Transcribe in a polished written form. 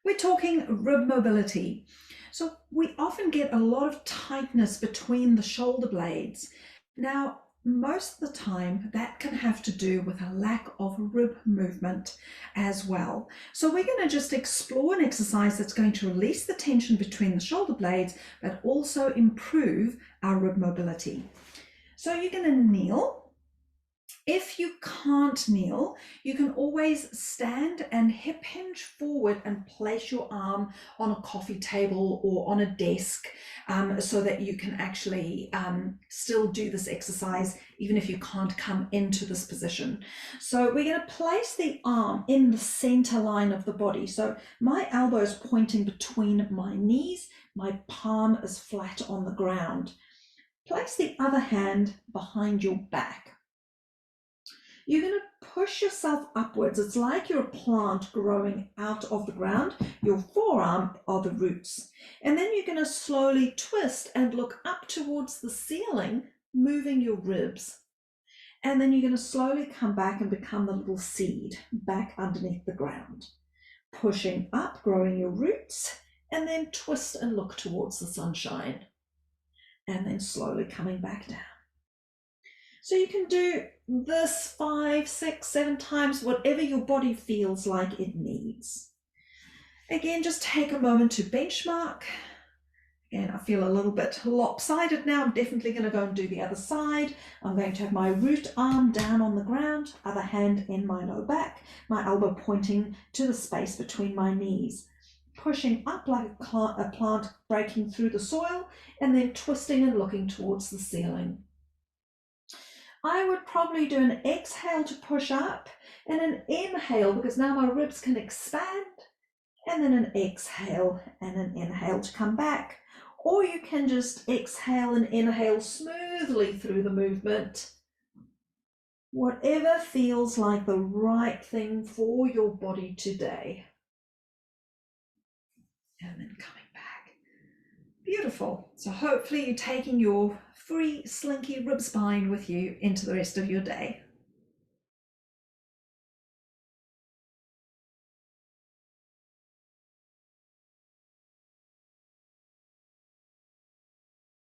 We're talking rib mobility. So we often get a lot of tightness between the shoulder blades. Now, most of the time, that can have to do with a lack of rib movement as well. So we're going to just explore an exercise that's going to release the tension between the shoulder blades, but also improve our rib mobility. So you're going to kneel. If you can't kneel, you can always stand and hip hinge forward and place your arm on a coffee table or on a desk so that you can actually still do this exercise even if you can't come into this position. So we're going to place the arm in the center line of the body. So my elbow is pointing between my knees, my palm is flat on the ground. Place the other hand behind your back. You're going to push yourself upwards. It's like you're a plant growing out of the ground. Your forearm are the roots. And then you're going to slowly twist and look up towards the ceiling, moving your ribs. And then you're going to slowly come back and become the little seed back underneath the ground. Pushing up, growing your roots, and then twist and look towards the sunshine. And then slowly coming back down. So you can do this 5, 6, 7 times, whatever your body feels like it needs. Again, just take a moment to benchmark. Again, I feel a little bit lopsided now. I'm definitely going to go and do the other side. I'm going to have my root arm down on the ground, other hand in my low back, my elbow pointing to the space between my knees. Pushing up like a plant breaking through the soil, and then twisting and looking towards the ceiling. I would probably do an exhale to push up and an inhale because now my ribs can expand, and then an exhale and an inhale to come back. Or you can just exhale and inhale smoothly through the movement. Whatever feels like the right thing for your body today. And then coming back. Beautiful. So hopefully you're taking your free slinky rib spine with you into the rest of your day.